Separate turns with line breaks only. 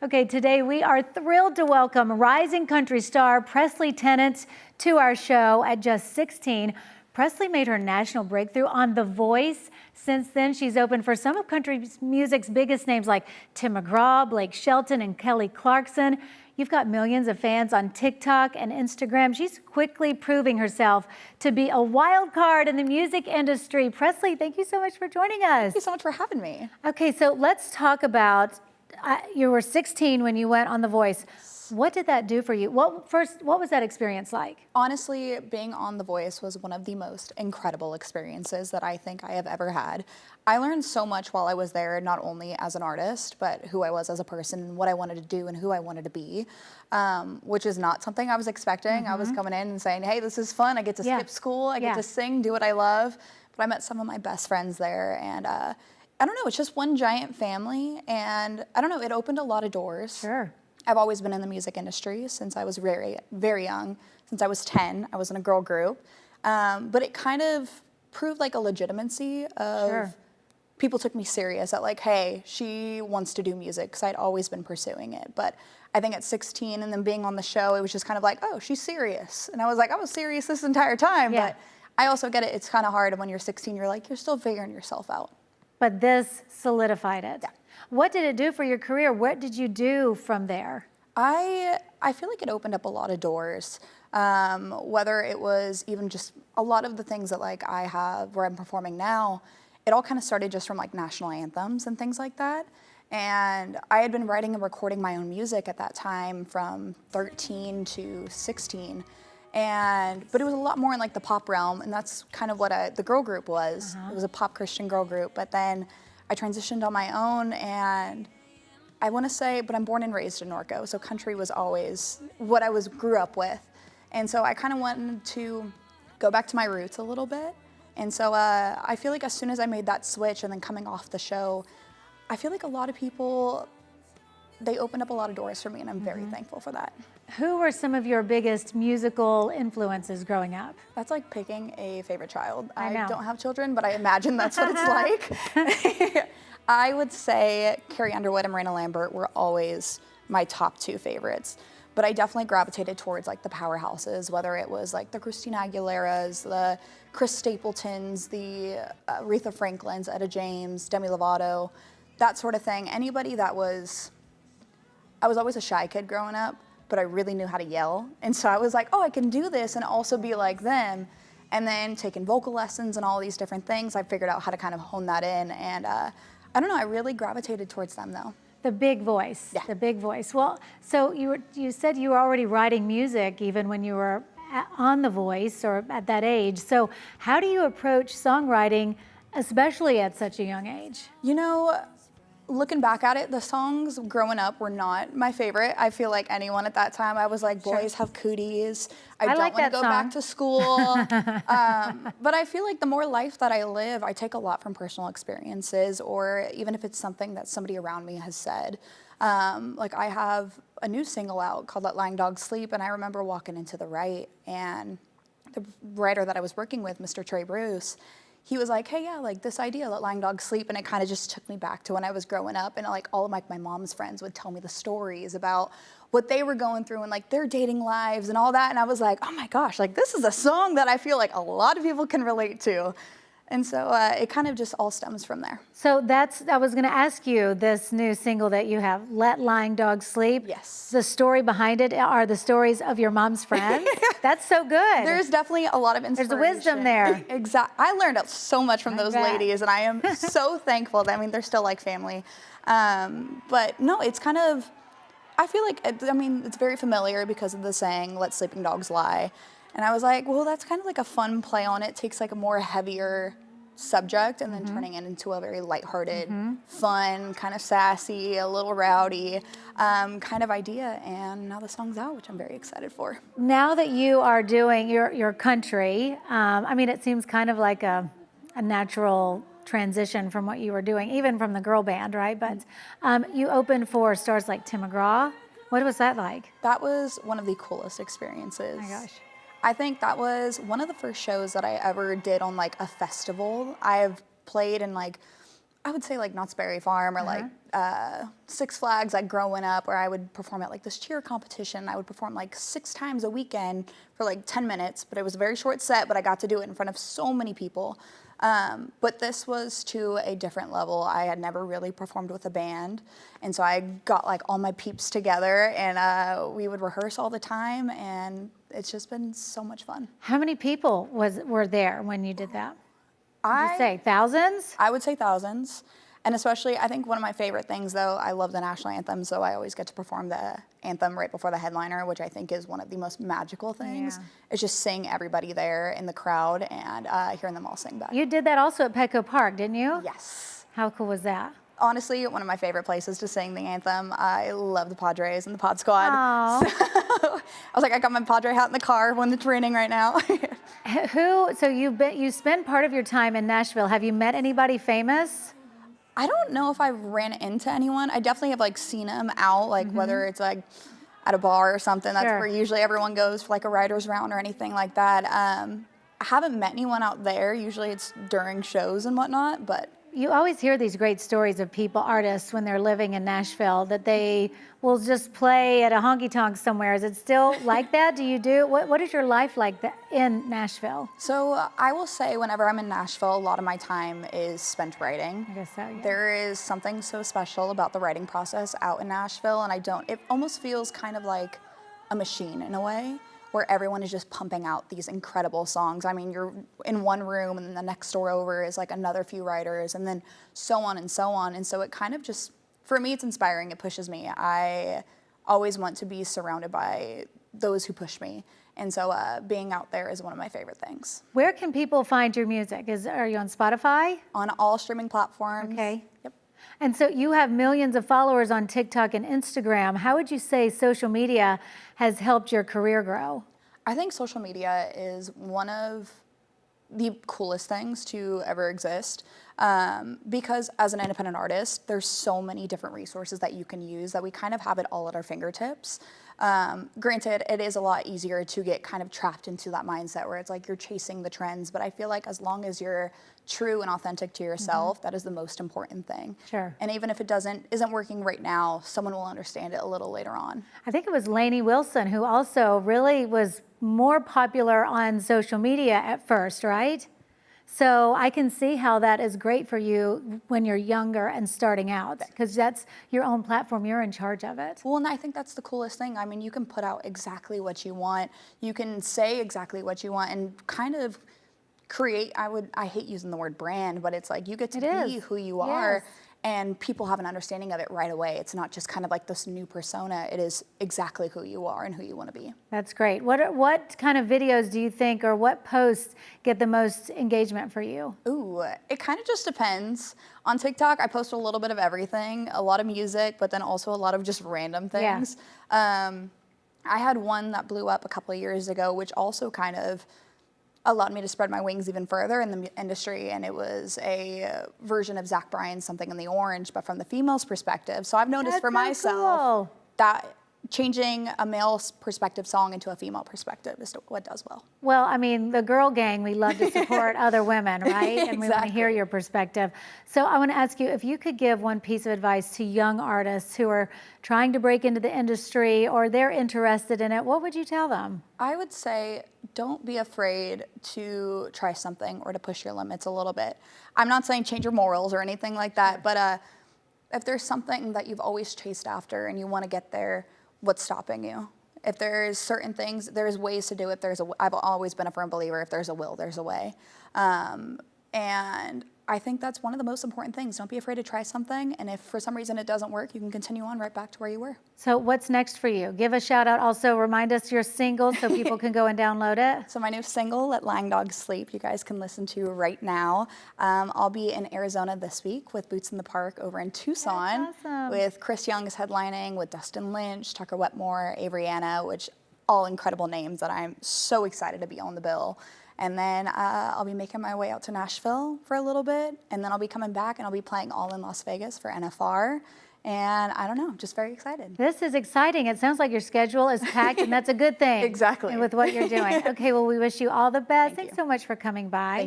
Okay, today we are thrilled to welcome rising country star Presley Tennant to our show. At just 16, Presley made her national breakthrough on The Voice. Since then, she's opened for some of country music's biggest names like Tim McGraw, Blake Shelton, and Kelly Clarkson. You've got millions of fans on TikTok and Instagram. She's quickly proving herself to be a wild card in the music industry. Presley, thank you so much for joining us.
Thank you so much for having me.
Okay, so let's talk about, you were 16 when you went on The Voice. What did that do for you? What was that experience like?
Honestly, being on The Voice was one of the most incredible experiences that I think I have ever had. I learned so much while I was there, not only as an artist, but who I was as a person, what I wanted to do and who I wanted to be, which is not something I was expecting. I was coming in and saying, hey, this is fun. I get to skip school. I get to sing, do what I love. But I met some of my best friends there, and I don't know, it's just one giant family, and I don't know, it opened a lot of doors.
Sure.
I've always been in the music industry since I was very, very young. Since I was 10, I was in a girl group. But it kind of proved like a legitimacy of people took me serious at like, hey, she wants to do music, because I'd always been pursuing it. But I think at 16 and then being on the show, it was just kind of like, oh, she's serious. And I was like, I was serious this entire time. But I also get it, it's kind of hard when you're 16, you're like, you're still figuring yourself out.
But this solidified it.
Yeah.
What did it do for your career? What did you do from there?
I feel like it opened up a lot of doors, whether it was even just a lot of the things that like I have where I'm performing now. It all kind of started just from like national anthems and things like that. And I had been writing and recording my own music at that time from 13 to 16. But it was a lot more in like the pop realm, and that's kind of what the girl group was. It was a pop Christian girl group, but then I transitioned on my own, and I want to say, but I'm born and raised in Norco, so country was always what I grew up with. And so I kind of wanted to go back to my roots a little bit. And so I feel like as soon as I made that switch and then coming off the show, I feel like a lot of people, they opened up a lot of doors for me, and I'm very thankful for that.
Who were some of your biggest musical influences growing up?
That's like picking a favorite child.
I know.
I don't have children, but I imagine that's what it's like. I would say Carrie Underwood and Miranda Lambert were always my top two favorites. But I definitely gravitated towards like the powerhouses, whether it was like the Christina Aguileras, the Chris Stapletons, the Aretha Franklins, Etta James, Demi Lovato, that sort of thing. Anybody that was, I was always a shy kid growing up, but I really knew how to yell. And so I was like, oh, I can do this and also be like them. And then taking vocal lessons and all these different things, I figured out how to kind of hone that in. And I don't know, I really gravitated towards them though.
The big voice, the big voice. Well, so you said you were already writing music even when you were on The Voice or at that age. So how do you approach songwriting, especially at such a young age?
You know, looking back at it, the songs growing up were not my favorite. I feel like anyone at that time, I was like, boys have cooties. I don't
like
want to
that
go
song.
back to school. But I feel like the more life that I live, I take a lot from personal experiences, or even if it's something that somebody around me has said. Like I have a new single out called Let Lying Dogs Sleep, and I remember walking into the write, and the writer that I was working with, Mr. Trey Bruce, he was like, hey, yeah, like this idea, Let Lying Dogs Sleep, and it kind of just took me back to when I was growing up, and like all of my mom's friends would tell me the stories about what they were going through and like their dating lives and all that, and I was like, oh my gosh, like this is a song that I feel like a lot of people can relate to. And so it kind of just all stems from there.
So I was gonna ask you, this new single that you have, Let Lying Dogs Sleep.
Yes.
The story behind it are the stories of your mom's friends. That's so good.
There's definitely a lot of inspiration.
There's wisdom there.
Exactly. I learned so much from those ladies, and I am so thankful. I mean, they're still like family. But no, it's kind of, I feel like, it's very familiar because of the saying, let sleeping dogs lie. And I was like, well, that's kind of like a fun play on it. Takes like a more heavier subject and then turning it into a very lighthearted, fun, kind of sassy, a little rowdy kind of idea. And now the song's out, which I'm very excited for.
Now that you are doing your country, it seems kind of like a natural transition from what you were doing, even from the girl band, right? But you opened for stars like Tim McGraw. What was that like?
That was one of the coolest experiences.
Oh my gosh.
I think that was one of the first shows that I ever did on like a festival. I have played in like I would say like Knott's Berry Farm or like Six Flags, like growing up, where I would perform at like this cheer competition. I would perform like 6 times a weekend for like 10 minutes, but it was a very short set, but I got to do it in front of so many people. But this was to a different level. I had never really performed with a band, and so I got like all my peeps together, and we would rehearse all the time, and it's just been so much fun.
How many people were there when you did that? Would you say thousands?
I would say thousands. And especially, I think one of my favorite things, though, I love the national anthem, so I always get to perform the anthem right before the headliner, which I think is one of the most magical things.
Yeah.
It's just seeing everybody there in the crowd and hearing them all sing back.
You did that also at Petco Park, didn't you?
Yes.
How cool was that?
Honestly, one of my favorite places to sing the anthem. I love the Padres and the Pod Squad.
Aww.
So I was like, I got my Padre hat in the car when it's raining right now.
So you spend part of your time in Nashville. Have you met anybody famous?
I don't know if I've ran into anyone. I definitely have like seen them out, like whether it's like at a bar or something. That's
Sure.
where usually everyone goes for like a writer's round or anything like that. I haven't met anyone out there. Usually it's during shows and whatnot, but
You always hear these great stories of people, artists, when they're living in Nashville, that they will just play at a honky-tonk somewhere. Is it still like that? What is your life like in Nashville?
so I will say whenever I'm in Nashville, a lot of my time is spent writing.
I guess so, yeah.
There is something so special about the writing process out in Nashville, and it almost feels kind of like a machine in a way, where everyone is just pumping out these incredible songs. I mean, you're in one room and then the next door over is like another few writers, and then so on and so on. And so it kind of just, for me, it's inspiring. It pushes me. I always want to be surrounded by those who push me. And so being out there is one of my favorite things.
Where can people find your music? Are you on Spotify?
On all streaming platforms.
Okay.
Yep.
And so you have millions of followers on TikTok and Instagram. How would you say social media has helped your career grow?
I think social media is one of the coolest things to ever exist, because as an independent artist, there's so many different resources that you can use that we kind of have it all at our fingertips. Granted, it is a lot easier to get kind of trapped into that mindset where it's like you're chasing the trends, but I feel like as long as you're true and authentic to yourself, that is the most important thing.
Sure.
And even if it isn't working right now, someone will understand it a little later on.
I think it was Lainey Wilson who also really was more popular on social media at first, right? So I can see how that is great for you when you're younger and starting out, because that's your own platform. You're in charge of it.
Well, and I think that's the coolest thing. I mean, you can put out exactly what you want. You can say exactly what you want and kind of create, I hate using the word brand, but it's like you get to be who you are.
Yes.
And people have an understanding of it right away. It's not just kind of like this new persona. It is exactly who you are and who you want to be.
That's great. What kind of videos do you think, or what posts get the most engagement for you?
Ooh, it kind of just depends. On TikTok, I post a little bit of everything, a lot of music, but then also a lot of just random things. I had one that blew up a couple of years ago, which also kind of allowed me to spread my wings even further in the industry, and it was a version of Zach Bryan's Something in the Orange, but from the female's perspective. So I've noticed for myself that changing a male's perspective song into a female perspective is what does well.
Well, I mean, the girl gang, we love to support other women, right? And we want to hear your perspective. So I want to ask you, if you could give one piece of advice to young artists who are trying to break into the industry or they're interested in it, what would you tell them?
I would say don't be afraid to try something or to push your limits a little bit. I'm not saying change your morals or anything like that, but if there's something that you've always chased after and you want to get there, what's stopping you? If there's certain things, there's ways to do it. I've always been a firm believer, if there's a will, there's a way. And I think that's one of the most important things. Don't be afraid to try something. And if for some reason it doesn't work, you can continue on right back to where you were.
So what's next for you? Give a shout out. Also remind us your single so people can go and download it.
So my new single, Let Lang Dogs Sleep, you guys can listen to right now. I'll be in Arizona this week with Boots in the Park over in Tucson.
That's awesome.
With Chris Young is headlining, with Dustin Lynch, Tucker Wetmore, Avery Anna, which all incredible names that I'm so excited to be on the bill. And then I'll be making my way out to Nashville for a little bit, and then I'll be coming back and I'll be playing all in Las Vegas for NFR. And I don't know, just very excited.
This is exciting. It sounds like your schedule is packed, and that's a good thing.
Exactly.
With what you're doing. Okay, well, we wish you all the best.
Thank
Thanks
you.
so much for coming by.
Thank you.